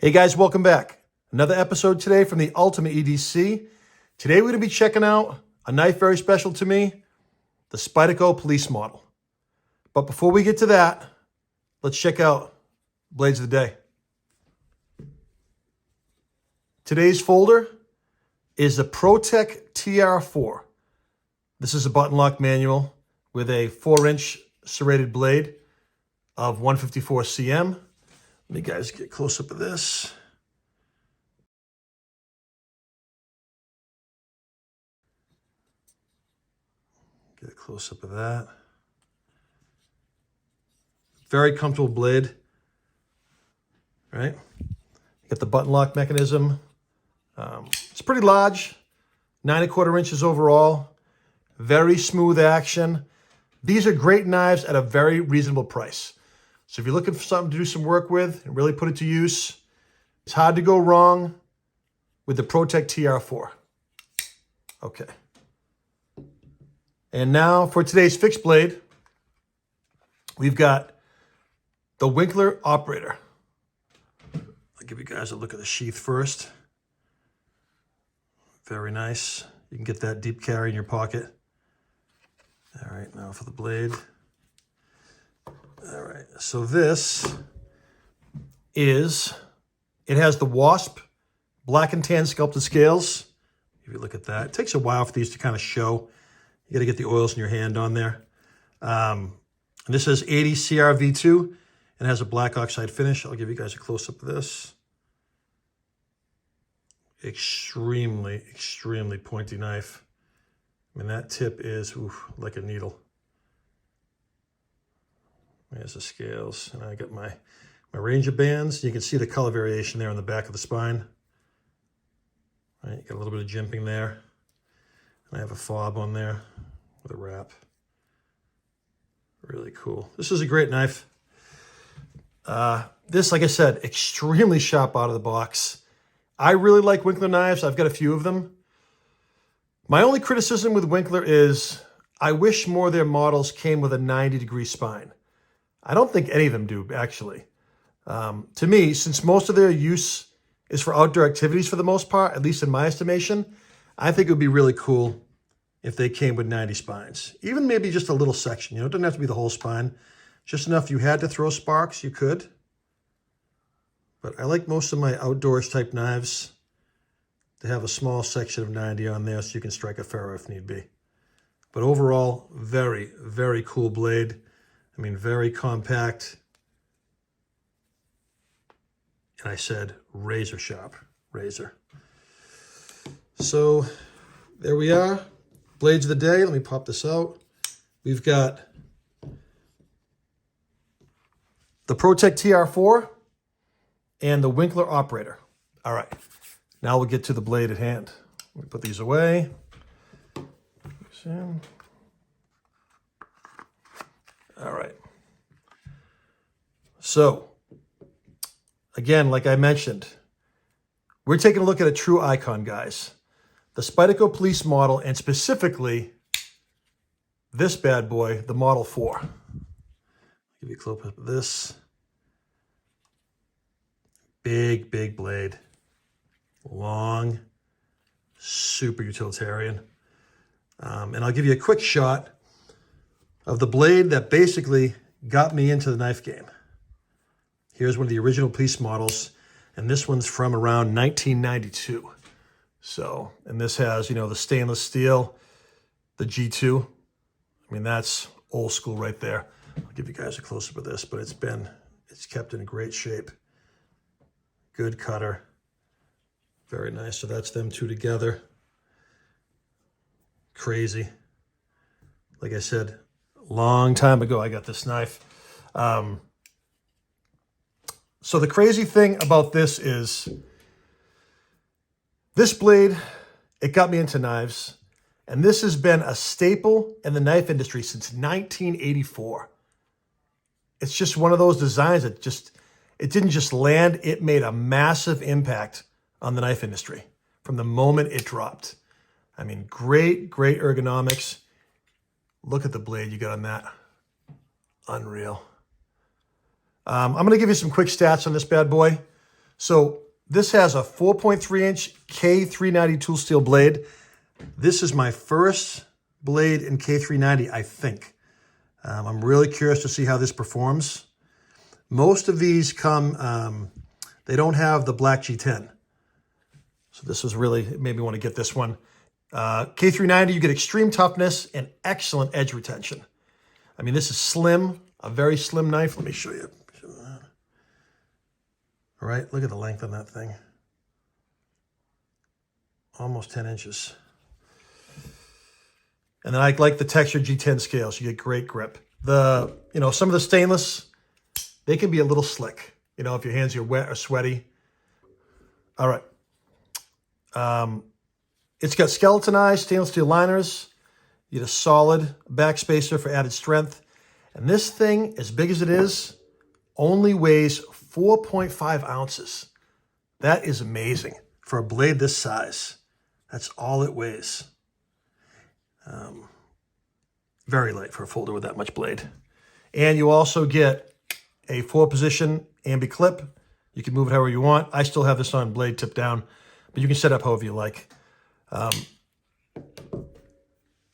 Hey guys, welcome back. Another episode today from the Ultimate EDC. Today we're going to be checking out a knife very special to me, the Spyderco Police Model. But before we get to that, let's check out blades of the day. Today's folder is the ProTech TR4. This is a button lock manual with a 4-inch serrated blade of 154 cm. Let me guys get close up of this. Get a close up of that. Very comfortable blade, right? You got the button lock mechanism. It's pretty large, 9¼ inches overall. Very smooth action. These are great knives at a very reasonable price. So if you're looking for something to do some work with and really put it to use, it's hard to go wrong with the ProTech TR4. Okay. And now for today's fixed blade, we've got the Winkler Operator. I'll give you guys a look at the sheath first. Very nice. You can get that deep carry in your pocket. All right, now for the blade. All right, so this is, it has the Wasp black and tan sculpted scales. If you look at that, it takes a while for these to kind of show. You got to get the oils in your hand on there. And this is 80 CRV2 and has a black oxide finish. I'll give you guys a close-up of this. Extremely, extremely pointy knife. I mean, that tip is like a needle. There's the scales, and I got my Ranger bands. You can see the color variation there on the back of the spine. All right, you got a little bit of jimping there. And I have a fob on there with a wrap. Really cool. This is a great knife. This, like I said, extremely sharp out of the box. I really like Winkler knives. I've got a few of them. My only criticism with Winkler is I wish more of their models came with a 90-degree spine. I don't think any of them do, actually. To me, since most of their use is for outdoor activities for the most part, at least in my estimation, I think it would be really cool if they came with 90 spines. Even maybe just a little section. You know, it doesn't have to be the whole spine. Just enough you had to throw sparks, you could. But I like most of my outdoors type knives to have a small section of 90 on there so you can strike a ferro if need be. But overall, very, very cool blade. I mean, very compact. And I said razor sharp, razor. So there we are. Blades of the day. Let me pop this out. We've got the ProTech TR4 and the Winkler Operator. All right. Now we'll get to the blade at hand. Let me put these away. All right. So, again, like I mentioned, we're taking a look at a true icon, guys. The Spyderco Police Model, and specifically this bad boy, the Model 4. I'll give you a close up of this. Big, big blade. Long, super utilitarian. And I'll give you a quick shot of the blade that basically got me into the knife game. Here's one of the original police models, and this one's from around 1992. So, and this has, you know, the stainless steel, the G2. I mean, that's old school right there. I'll give you guys a close-up of this, but it's kept in great shape. Good cutter. Very nice. So that's them two together. Crazy. Like I said, long time ago I got this knife. So the crazy thing about this is this blade, it got me into knives, and this has been a staple in the knife industry since 1984. It's just one of those designs that it didn't just land, it made a massive impact on the knife industry from the moment it dropped. I mean, great, great ergonomics. Look at the blade you got on that. Unreal. I'm going to give you some quick stats on this bad boy. So this has a 4.3-inch K390 tool steel blade. This is my first blade in K390, I think. I'm really curious to see how this performs. Most of these come, they don't have the black G10. So this was really, it made me want to get this one. K390, you get extreme toughness and excellent edge retention. I mean, this is slim, a very slim knife. Let me show you. All right, look at the length on that thing. Almost 10 inches. And then I like the textured G10 scales. You get great grip. Some of the stainless, they can be a little slick. You know, if your hands are wet or sweaty. All right. It's got skeletonized stainless steel liners. You get a solid backspacer for added strength. And this thing, as big as it is, only weighs 4.5 ounces. That is amazing for a blade this size. That's all it weighs. Very light for a folder with that much blade. And you also get a 4-position ambi clip. You can move it however you want. I still have this on blade tip down, but you can set up however you like.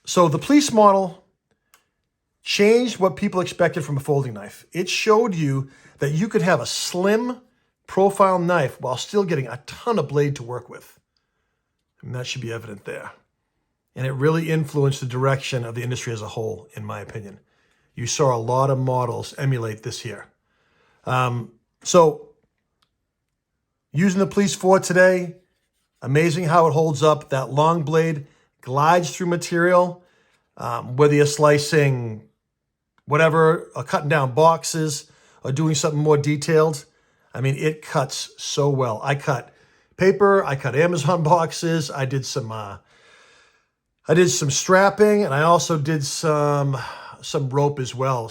So the Police Model changed what people expected from a folding knife. It showed you that you could have a slim profile knife while still getting a ton of blade to work with. And that should be evident there. And it really influenced the direction of the industry as a whole, in my opinion. You saw a lot of models emulate this here. So using the Police 4 today, amazing how it holds up. That long blade glides through material, whether you're slicing whatever, or cutting down boxes, or doing something more detailed. I mean, it cuts so well. I cut paper, I cut Amazon boxes, I did some strapping, and I also did some rope as well.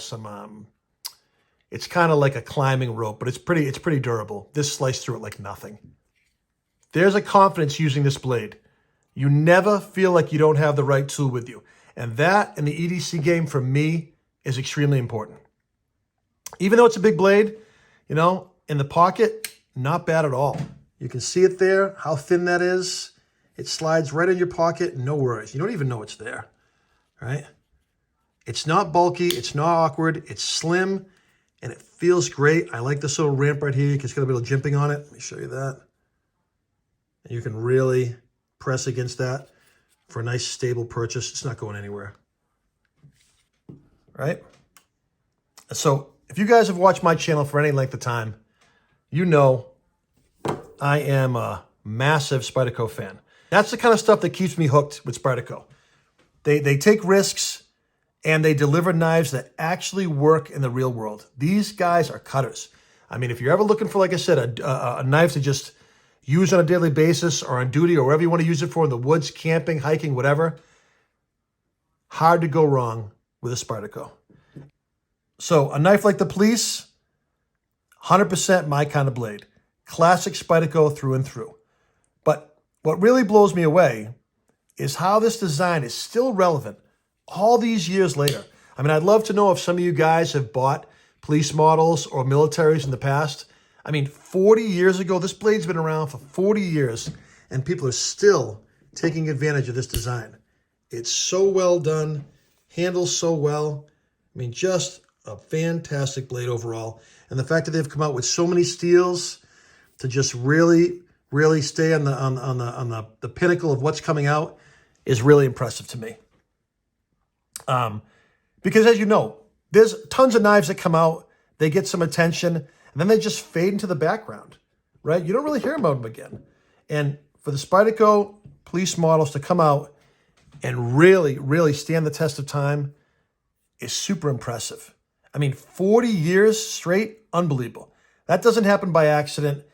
It's kind of like a climbing rope, but it's pretty durable. This sliced through it like nothing. There's a confidence using this blade. You never feel like you don't have the right tool with you. And that in the EDC game for me is extremely important. Even though it's a big blade, you know, in the pocket, not bad at all. You can see it there, how thin that is. It slides right in your pocket, no worries. You don't even know it's there, right? It's not bulky, it's not awkward, it's slim, and it feels great. I like this little ramp right here. It's got a little jimping on it. Let me show you that. And you can really press against that for a nice stable purchase. It's not going anywhere, right? So if you guys have watched my channel for any length of time, you know I am a massive Spyderco fan. That's the kind of stuff that keeps me hooked with Spyderco. They take risks and they deliver knives that actually work in the real world. These guys are cutters. I mean, if you're ever looking for, like I said, a knife to just use on a daily basis or on duty or wherever you want to use it for, in the woods, camping, hiking, whatever, hard to go wrong with a Spyderco. So a knife like the Police, 100% my kind of blade. Classic Spyderco through and through. But what really blows me away is how this design is still relevant all these years later. I mean, I'd love to know if some of you guys have bought police models or militaries in the past. I mean, 40 years ago, this blade's been around for 40 years, and people are still taking advantage of this design. It's so well done, handles so well. I mean, just a fantastic blade overall. And the fact that they've come out with so many steels to just really stay on the pinnacle of what's coming out is really impressive to me. Because as you know, there's tons of knives that come out, they get some attention, and then they just fade into the background, right? You don't really hear about them again. And for the Spyderco Police models to come out and really stand the test of time is super impressive. I mean, 40 years straight, unbelievable. That doesn't happen by accident.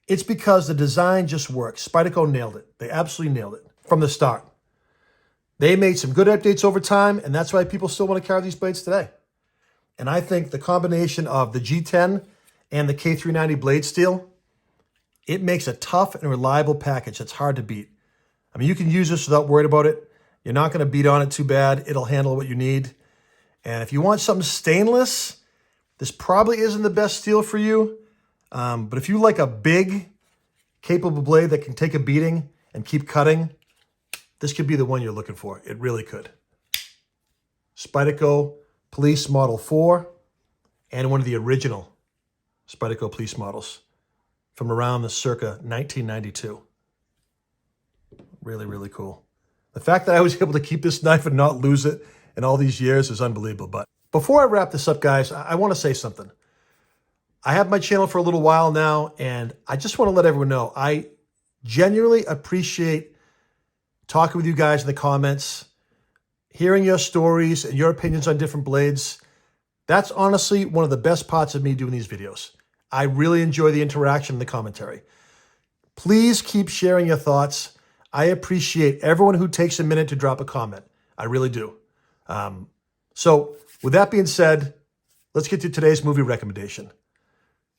It's because the design just works. Spyderco nailed it. They absolutely nailed it from the start. They made some good updates over time, and that's why people still want to carry these blades today. And I think the combination of the G10 and the K390 blade steel, it makes a tough and reliable package that's hard to beat. I mean, you can use this without worrying about it. You're not going to beat on it too bad. It'll handle what you need. And if you want something stainless, this probably isn't the best steel for you. But if you like a big, capable blade that can take a beating and keep cutting, this could be the one you're looking for. It really could. Spyderco Police Model 4 and one of the original Spyderco Police models from around the circa 1992. Really, really cool. The fact that I was able to keep this knife and not lose it in all these years is unbelievable. But before I wrap this up, guys, I want to say something. I have my channel for a little while now, and I just want to let everyone know I genuinely appreciate talking with you guys in the comments, hearing your stories and your opinions on different blades. That's honestly one of the best parts of me doing these videos. I really enjoy the interaction and the commentary. Please keep sharing your thoughts. I appreciate everyone who takes a minute to drop a comment. I really do. So with that being said, let's get to today's movie recommendation.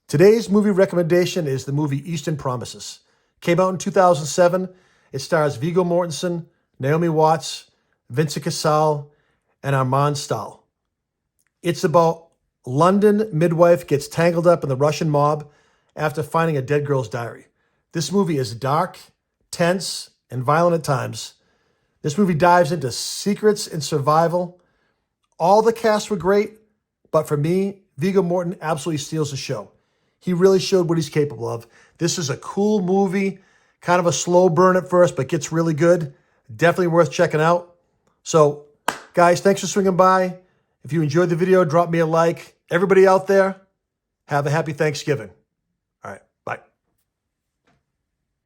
Today's movie recommendation is the movie Eastern Promises. Came out in 2007. It stars Viggo Mortensen, Naomi Watts, Vincent Cassel, and Armand Stahl. It's about London midwife gets tangled up in the Russian mob after finding a dead girl's diary. This movie is dark, tense, and violent at times. This movie dives into secrets and survival. All the cast were great, but for me, Viggo Mortensen absolutely steals the show. He really showed what he's capable of. This is a cool movie, kind of a slow burn at first, but gets really good. Definitely worth checking out. So, guys, thanks for swinging by. If you enjoyed the video, drop me a like. Everybody out there, have a happy Thanksgiving.